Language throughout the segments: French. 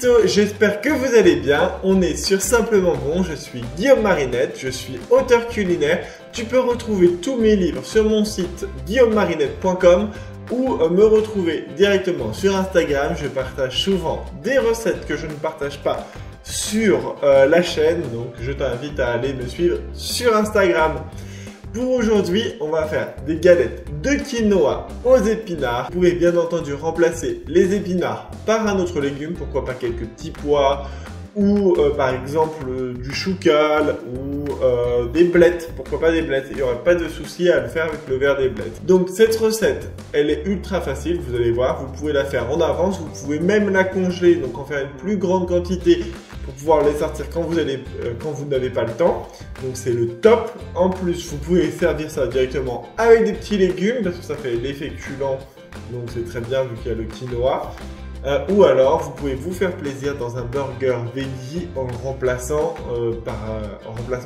Presto, j'espère que vous allez bien. On est sur Simplement Bon, je suis Guillaume Marinette, je suis auteur culinaire. Tu peux retrouver tous mes livres sur mon site guillaumemarinette.com ou me retrouver directement sur Instagram. Je partage souvent des recettes que je ne partage pas sur la chaîne, donc je t'invite à aller me suivre sur Instagram. Pour aujourd'hui, on va faire des galettes de quinoa aux épinards. Vous pouvez bien entendu remplacer les épinards par un autre légume, pourquoi pas quelques petits pois ou par exemple du choucal ou des blettes, pourquoi pas des blettes. Il n'y aura pas de souci à le faire avec le verre des blettes. Donc cette recette, elle est ultra facile, vous allez voir, vous pouvez la faire en avance, vous pouvez même la congeler, donc en faire une plus grande quantité pour pouvoir les sortir quand vous n'avez pas le temps. Donc c'est le top. En plus, vous pouvez servir ça directement avec des petits légumes parce que ça fait l'effet culant, donc c'est très bien vu qu'il y a le quinoa. Ou alors, vous pouvez vous faire plaisir dans un burger veggie en remplaçant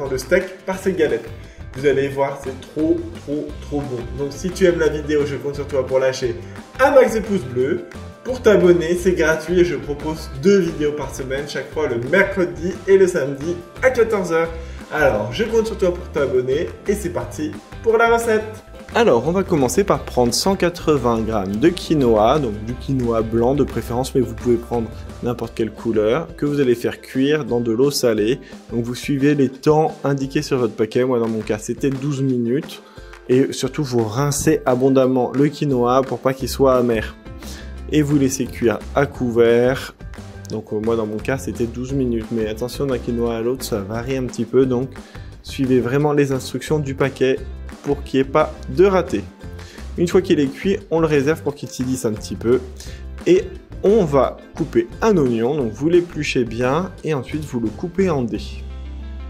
le steak par ces galettes. Vous allez voir, c'est trop bon. Donc si tu aimes la vidéo, je compte sur toi pour lâcher un max de pouces bleus. Pour t'abonner, c'est gratuit et je propose 2 vidéos par semaine, chaque fois le mercredi et le samedi à 14 h. Alors, je compte sur toi pour t'abonner et c'est parti pour la recette. Alors, on va commencer par prendre 180 g de quinoa, donc du quinoa blanc de préférence, mais vous pouvez prendre n'importe quelle couleur, que vous allez faire cuire dans de l'eau salée. Donc, vous suivez les temps indiqués sur votre paquet. Moi, dans mon cas, c'était 12 minutes. Et surtout, vous rincez abondamment le quinoa pour pas qu'il soit amer. Et vous laissez cuire à couvert. Donc moi dans mon cas c'était 12 minutes, mais attention d'un quinoa à l'autre ça varie un petit peu, donc suivez vraiment les instructions du paquet pour qu'il n'y ait pas de raté. Une fois qu'il est cuit, on le réserve pour qu'il tiédisse un petit peu et on va couper un oignon, donc vous l'épluchez bien et ensuite vous le coupez en dés.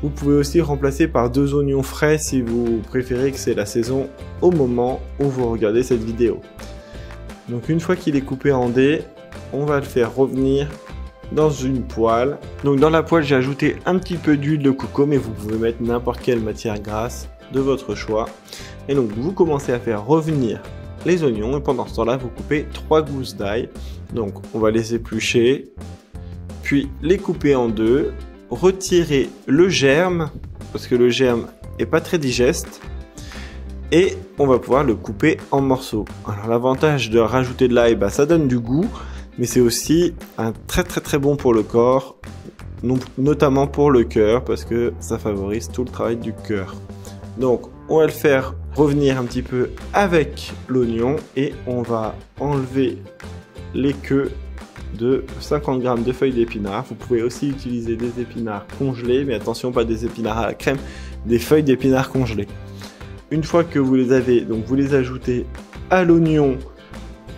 Vous pouvez aussi remplacer par 2 oignons frais si vous préférez que c'est la saison au moment où vous regardez cette vidéo. Donc une fois qu'il est coupé en dés, on va le faire revenir dans une poêle. Donc dans la poêle, j'ai ajouté un petit peu d'huile de coco, mais vous pouvez mettre n'importe quelle matière grasse de votre choix. Et donc vous commencez à faire revenir les oignons et pendant ce temps-là, vous coupez 3 gousses d'ail. Donc on va les éplucher, puis les couper en deux, retirer le germe, parce que le germe est pas très digeste. Et on va pouvoir le couper en morceaux. Alors l'avantage de rajouter de l'ail, ça donne du goût, mais c'est aussi un très bon pour le corps, notamment pour le cœur, parce que ça favorise tout le travail du cœur. Donc on va le faire revenir un petit peu avec l'oignon et on va enlever les queues de 50 g de feuilles d'épinards. Vous pouvez aussi utiliser des épinards congelés, mais attention, pas des épinards à la crème, des feuilles d'épinards congelées. Une fois que vous les avez, donc vous les ajoutez à l'oignon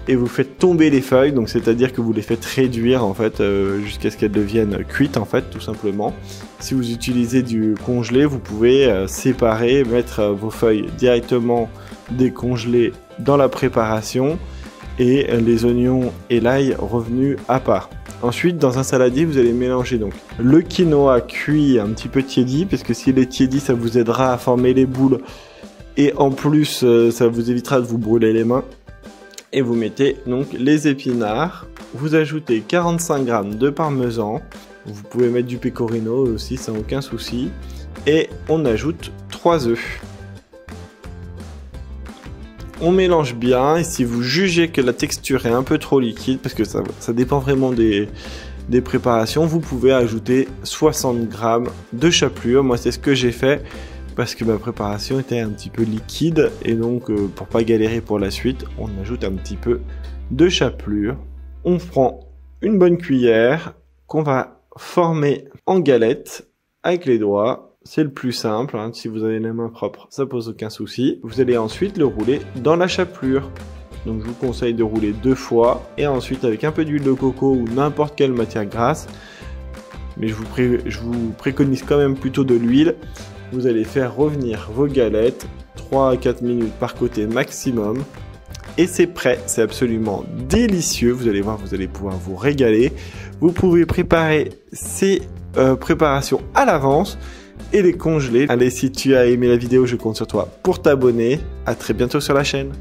et vous faites tomber les feuilles, donc c'est-à-dire que vous les faites réduire en fait jusqu'à ce qu'elles deviennent cuites en fait tout simplement. Si vous utilisez du congelé, vous pouvez séparer, mettre vos feuilles directement décongelées dans la préparation et les oignons et l'ail revenus à part. Ensuite, dans un saladier, vous allez mélanger donc le quinoa cuit un petit peu tiédi, parce que s'il est tiédi, ça vous aidera à former les boules. Et en plus, ça vous évitera de vous brûler les mains. Et vous mettez donc les épinards. Vous ajoutez 45 g de parmesan. Vous pouvez mettre du pecorino aussi, sans aucun souci. Et on ajoute 3 œufs. On mélange bien. Et si vous jugez que la texture est un peu trop liquide, parce que ça dépend vraiment des préparations, vous pouvez ajouter 60 g de chapelure. Moi, c'est ce que j'ai fait, parce que ma préparation était un petit peu liquide et donc pour pas galérer pour la suite, on ajoute un petit peu de chapelure. On prend une bonne cuillère qu'on va former en galette avec les doigts. C'est le plus simple, hein. Si vous avez les mains propres, ça pose aucun souci. Vous allez ensuite le rouler dans la chapelure. Donc je vous conseille de rouler 2 fois et ensuite avec un peu d'huile de coco ou n'importe quelle matière grasse. Mais je vous préconise quand même plutôt de l'huile. Vous allez faire revenir vos galettes 3 à 4 minutes par côté maximum. Et c'est prêt, c'est absolument délicieux. Vous allez voir, vous allez pouvoir vous régaler. Vous pouvez préparer ces préparations à l'avance et les congeler. Allez, si tu as aimé la vidéo, je compte sur toi pour t'abonner. À très bientôt sur la chaîne.